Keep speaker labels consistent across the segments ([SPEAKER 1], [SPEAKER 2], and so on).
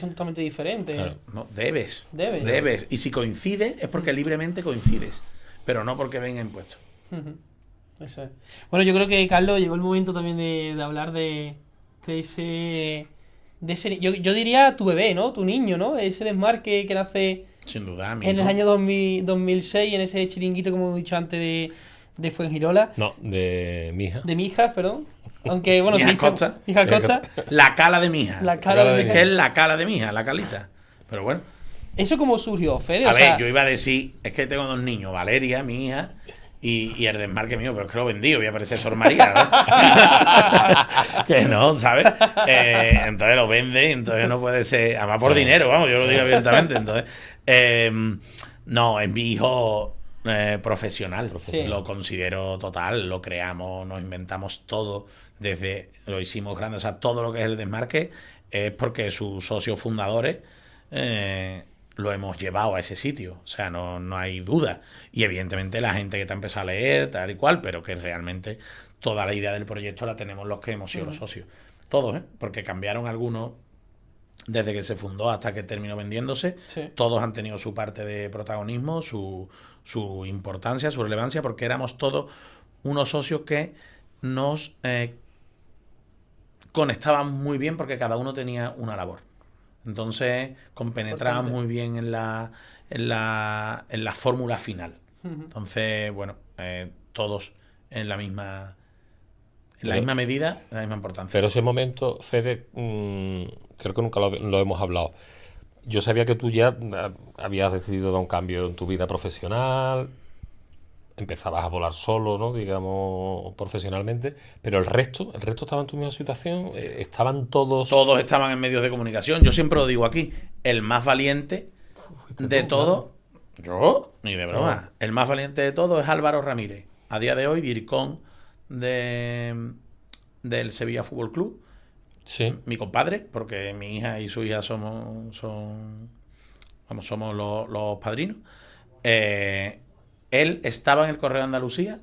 [SPEAKER 1] visión totalmente diferente.
[SPEAKER 2] Claro.
[SPEAKER 3] No, debes.
[SPEAKER 1] Debes.
[SPEAKER 3] Y si coincides, es porque libremente coincides. Pero no porque venga impuesto.
[SPEAKER 1] Eso es. Bueno, yo creo que, Carlos, llegó el momento también de hablar de ese... yo diría tu bebé, ¿no? Tu niño, ¿no? Ese desmarque que nace
[SPEAKER 3] Sin duda,
[SPEAKER 1] en el año 2006, en ese chiringuito, como he dicho antes, de Fuengirola.
[SPEAKER 2] No, de mi hija.
[SPEAKER 1] De mi hija, perdón. Aunque, bueno,
[SPEAKER 3] Mija
[SPEAKER 1] sí.
[SPEAKER 3] Costa.
[SPEAKER 1] Mija Costa.
[SPEAKER 3] La cala de mi hija.
[SPEAKER 1] La cala de mi
[SPEAKER 3] Que
[SPEAKER 1] hija.
[SPEAKER 3] es la cala de mi hija, la calita. Pero bueno.
[SPEAKER 1] ¿Eso cómo surgió, Fede?
[SPEAKER 3] A ver, yo iba a decir, es que tengo dos niños, Valeria, mi hija, y el desmarque mío, pero es que lo vendí, voy a parecer Sor María, ¿no? Que no, ¿sabes? Entonces lo vende, entonces no puede ser, además por dinero, vamos, yo lo digo abiertamente, entonces, no, es mi hijo profesional,
[SPEAKER 1] Sí.
[SPEAKER 3] Lo considero total, lo creamos, nos inventamos todo, lo hicimos grande, o sea, todo lo que es el desmarque es porque sus socios fundadores lo hemos llevado a ese sitio, o sea, no hay duda. Y evidentemente la gente que te ha empezado a leer, tal y cual, pero que realmente toda la idea del proyecto la tenemos los que hemos sido los socios. Todos, porque cambiaron algunos desde que se fundó hasta que terminó vendiéndose.
[SPEAKER 1] Sí.
[SPEAKER 3] Todos han tenido su parte de protagonismo, su importancia, su relevancia, porque éramos todos unos socios que nos conectaban muy bien porque cada uno tenía una labor. Entonces, compenetrábamos muy bien en la fórmula final. Entonces, bueno, todos en la misma medida, en la misma importancia.
[SPEAKER 2] Pero ese momento, Fede, creo que nunca lo hemos hablado. Yo sabía que tú ya habías decidido dar un cambio en tu vida profesional, empezabas a volar solo, ¿no? Digamos, profesionalmente, pero el resto estaba en tu misma situación, estaban todos...
[SPEAKER 3] Todos estaban en medios de comunicación. Yo siempre lo digo aquí, el más valiente de todos, yo, ni de broma, el más valiente de todos es Álvaro Ramírez, a día de hoy DIRCON del Sevilla Fútbol Club,
[SPEAKER 2] Sí.
[SPEAKER 3] mi compadre, porque mi hija y su hija somos los padrinos. Él estaba en el Correo de Andalucía,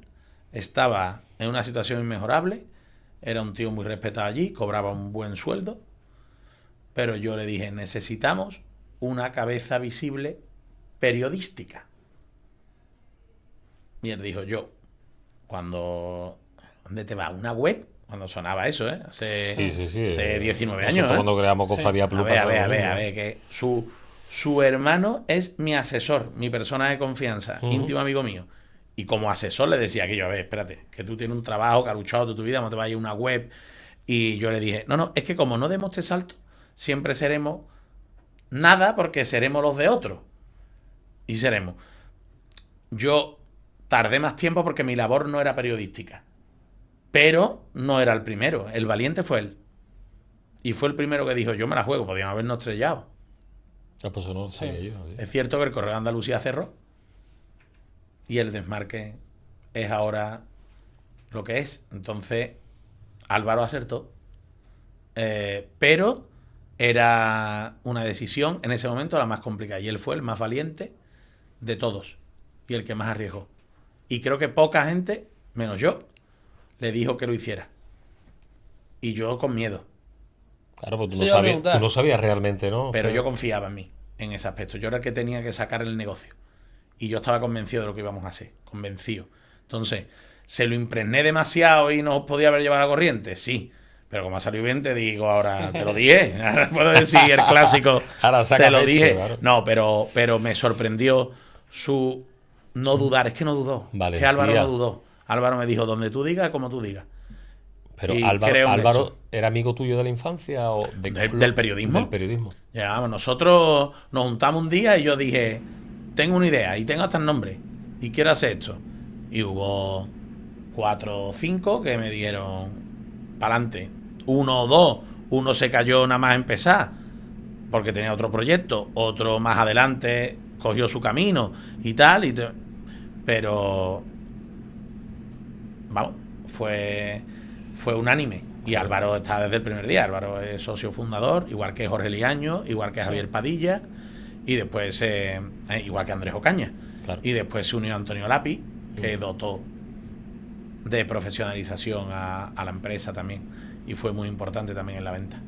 [SPEAKER 3] estaba en una situación inmejorable, era un tío muy respetado allí, cobraba un buen sueldo, pero yo le dije, necesitamos una cabeza visible periodística. Y él dijo, ¿dónde te va? ¿Una web? Cuando sonaba eso, hace 19 años.
[SPEAKER 2] Cuando creamos Cofradía Plus.
[SPEAKER 3] A ver, que su hermano es mi asesor, mi persona de confianza, íntimo amigo mío. Y como asesor le decía aquello, a ver, espérate, que tú tienes un trabajo que has luchado toda tu vida, no te vayas a una web. Y yo le dije, no, es que como no demos este salto, siempre seremos nada porque seremos los de otros. Y seremos. Yo tardé más tiempo porque mi labor no era periodística. Pero no era el primero. El valiente fue él. Y fue el primero que dijo, yo me la juego, podíamos habernos estrellado.
[SPEAKER 2] Pues no lo sabía yo.
[SPEAKER 3] Es cierto que el Correo de Andalucía cerró. Y el desmarque es ahora lo que es. Entonces, Álvaro acertó. Pero era una decisión en ese momento la más complicada. Y él fue el más valiente de todos. Y el que más arriesgó. Y creo que poca gente, menos yo, le dijo que lo hiciera. Y yo con miedo.
[SPEAKER 2] Claro, pues tú
[SPEAKER 1] Sí,
[SPEAKER 2] no sabías realmente, ¿no?
[SPEAKER 3] Pero yo confiaba en mí, en ese aspecto. Yo era el que tenía que sacar el negocio. Y yo estaba convencido de lo que íbamos a hacer. Convencido. Entonces, ¿se lo impregné demasiado y no podía haber llevado la corriente? Sí. Pero como ha salido bien, te digo ahora, te lo dije. Ahora puedo decir el clásico.
[SPEAKER 2] Ahora saca
[SPEAKER 3] te lo
[SPEAKER 2] pecho,
[SPEAKER 3] dije.
[SPEAKER 2] Claro.
[SPEAKER 3] No, pero me sorprendió su no dudar. Es que no dudó.
[SPEAKER 2] Valentía.
[SPEAKER 3] Es que Álvaro no dudó. Álvaro me dijo, donde tú digas, como tú digas.
[SPEAKER 2] Pero
[SPEAKER 3] Y
[SPEAKER 2] Álvaro ¿era amigo tuyo de la infancia o
[SPEAKER 3] del periodismo?
[SPEAKER 2] Del periodismo.
[SPEAKER 3] Ya, nosotros nos juntamos un día y yo dije, tengo una idea y tengo hasta el nombre y quiero hacer esto. Y hubo 4 o 5 que me dieron para adelante. 1 o 2. Uno se cayó nada más empezar porque tenía otro proyecto. Otro más adelante cogió su camino y tal. Pero, vamos, fue unánime. Y Álvaro está desde el primer día. Álvaro es socio fundador, igual que Jorge Liaño, igual que Javier Padilla, y después, igual que Andrés Ocaña.
[SPEAKER 2] Claro.
[SPEAKER 3] Y después se unió Antonio Lapi, que dotó de profesionalización a la empresa también. Y fue muy importante también en la venta.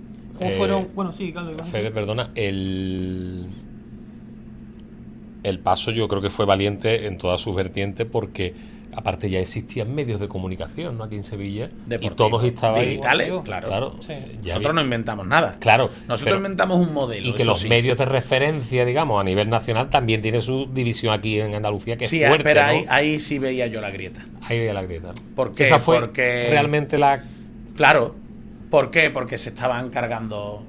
[SPEAKER 1] ¿Cómo fueron? Bueno, sí, Carlos. Iván.
[SPEAKER 2] Fede, perdona, el paso yo creo que fue valiente en todas sus vertientes porque aparte ya existían medios de comunicación, ¿no? Aquí en Sevilla y
[SPEAKER 3] Deportivo,
[SPEAKER 2] todos estaban
[SPEAKER 3] digitales,
[SPEAKER 1] Igual,
[SPEAKER 3] claro.
[SPEAKER 1] Sí.
[SPEAKER 2] ya
[SPEAKER 3] Nosotros no inventamos nada.
[SPEAKER 2] Claro,
[SPEAKER 3] Nosotros
[SPEAKER 2] pero-
[SPEAKER 3] inventamos un modelo.
[SPEAKER 2] y que
[SPEAKER 3] eso
[SPEAKER 2] los
[SPEAKER 3] sí.
[SPEAKER 2] medios de referencia, digamos, a nivel nacional también tiene su división aquí en Andalucía que
[SPEAKER 3] Sí,
[SPEAKER 2] es fuerte,
[SPEAKER 3] pero
[SPEAKER 2] ¿no?
[SPEAKER 3] ahí sí veía yo la grieta.
[SPEAKER 2] Ahí veía la grieta.
[SPEAKER 3] ¿Por qué?
[SPEAKER 2] Esa fue
[SPEAKER 3] Porque
[SPEAKER 2] realmente la...
[SPEAKER 3] Claro. ¿Por qué? Porque se estaban cargando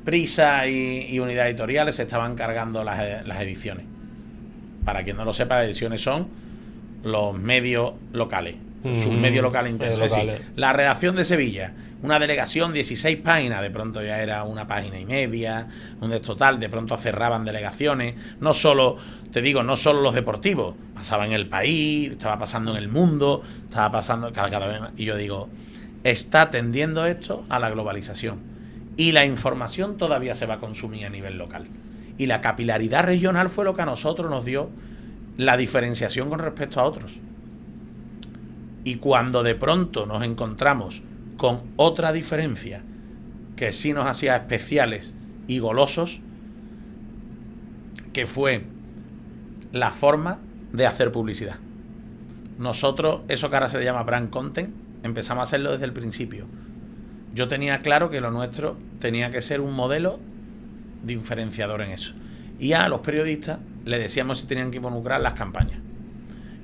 [SPEAKER 3] Prisa y Unidad Editoriales, se estaban cargando las ediciones. Para quien no lo sepa, las ediciones son los medios locales, sus medios locales intensos. Es decir,
[SPEAKER 2] locales.
[SPEAKER 3] la redacción de Sevilla, una delegación, 16 páginas, de pronto ya era una página y media, un total, de pronto cerraban delegaciones, no solo, te digo, no solo los deportivos, pasaba en El País, estaba pasando en El Mundo, estaba pasando cada vez más, y yo digo, está tendiendo esto a la globalización, y la información todavía se va a consumir a nivel local, y la capilaridad regional fue lo que a nosotros nos dio la diferenciación con respecto a otros. Y cuando de pronto nos encontramos con otra diferencia que sí nos hacía especiales y golosos, que fue la forma de hacer publicidad. Nosotros, eso que ahora se le llama brand content, empezamos a hacerlo desde el principio. Yo tenía claro que lo nuestro tenía que ser un modelo diferenciador en eso. Y a los periodistas les decíamos si tenían que involucrar las campañas.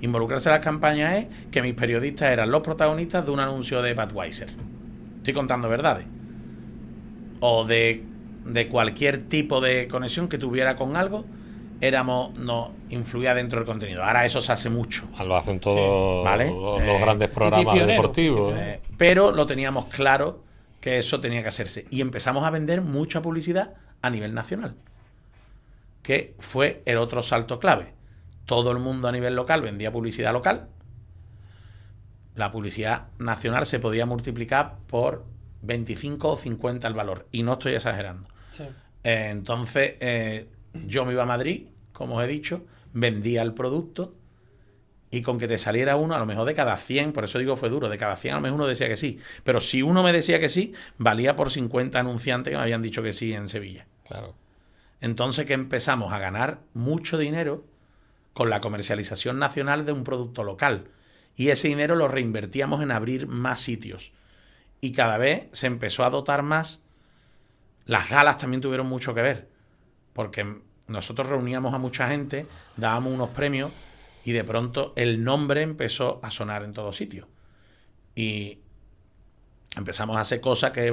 [SPEAKER 3] Involucrarse en las campañas es que mis periodistas eran los protagonistas de un anuncio de Budweiser. Estoy contando verdades. O de cualquier tipo de conexión que tuviera con algo, no influía dentro del contenido. Ahora eso se hace mucho.
[SPEAKER 2] Lo hacen todos
[SPEAKER 3] ¿vale?
[SPEAKER 2] los grandes programas
[SPEAKER 1] pionero,
[SPEAKER 2] deportivos.
[SPEAKER 3] Pero lo teníamos claro que eso tenía que hacerse. Y empezamos a vender mucha publicidad a nivel nacional, que fue el otro salto clave. Todo el mundo a nivel local vendía publicidad local. La publicidad nacional se podía multiplicar por 25 o 50 el valor. Y no estoy exagerando.
[SPEAKER 1] Sí.
[SPEAKER 3] Entonces, yo me iba a Madrid, como os he dicho, vendía el producto y con que te saliera uno, a lo mejor de cada 100, por eso digo fue duro, de cada 100 a lo mejor uno decía que sí. Pero si uno me decía que sí, valía por 50 anunciantes que me habían dicho que sí en Sevilla.
[SPEAKER 2] Claro.
[SPEAKER 3] Entonces que empezamos a ganar mucho dinero con la comercialización nacional de un producto local. Y ese dinero lo reinvertíamos en abrir más sitios. Y cada vez se empezó a dotar más. Las galas también tuvieron mucho que ver. Porque nosotros reuníamos a mucha gente, dábamos unos premios y de pronto el nombre empezó a sonar en todos sitios. Y empezamos a hacer cosas que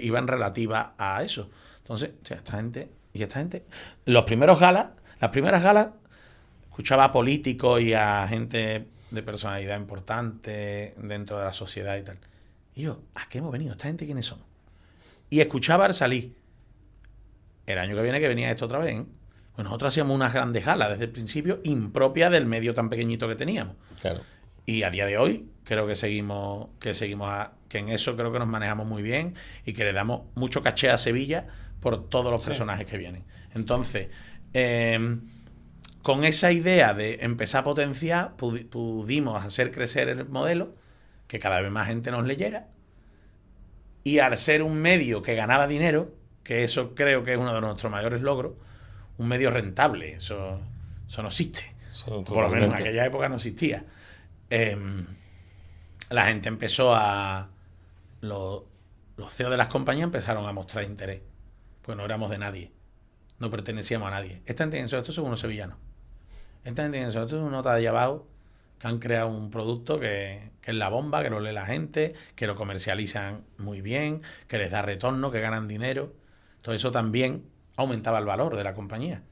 [SPEAKER 3] iban relativas a eso. Entonces, esta gente... las primeras galas, escuchaba a políticos y a gente de personalidad importante dentro de la sociedad y tal. Y yo, ¿a qué hemos venido? ¿Esta gente quiénes son? Y escuchaba al salir. El año que viene que venía esto otra vez, ¿eh? Pues nosotros hacíamos unas grandes galas desde el principio, impropias del medio tan pequeñito que teníamos.
[SPEAKER 2] Claro.
[SPEAKER 3] Y a día de hoy creo que que en eso creo que nos manejamos muy bien y que le damos mucho caché a Sevilla por todos los personajes que vienen. Entonces, con esa idea de empezar a potenciar, pudimos hacer crecer el modelo, que cada vez más gente nos leyera, y al ser un medio que ganaba dinero, que eso creo que es uno de nuestros mayores logros, un medio rentable, eso no existe. Por lo menos en aquella época no existía. La gente empezó los CEOs de las compañías empezaron a mostrar interés. Pues no éramos de nadie. No pertenecíamos a nadie. Esta gente dice, estos son unos sevillanos. Esta gente dice, estos son unos nota de allá abajo que han creado un producto que es la bomba, que lo lee la gente, que lo comercializan muy bien, que les da retorno, que ganan dinero. Todo eso también aumentaba el valor de la compañía.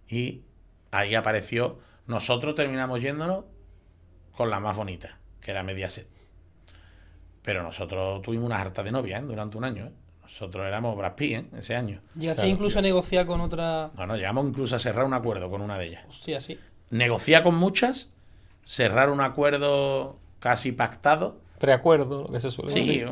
[SPEAKER 3] Y ahí apareció... Nosotros terminamos yéndonos con la más bonita, que era Mediaset. Pero nosotros tuvimos una harta de novia, durante un año. Nosotros éramos Brad Pitt, ese año.
[SPEAKER 1] ¿Llegaste incluso a negociar con otra...?
[SPEAKER 3] No, llegamos incluso a cerrar un acuerdo con una de ellas.
[SPEAKER 1] Sí, así.
[SPEAKER 3] Negociar con muchas, cerrar un acuerdo casi pactado.
[SPEAKER 2] Preacuerdo, lo que se suele decir.
[SPEAKER 3] Sí,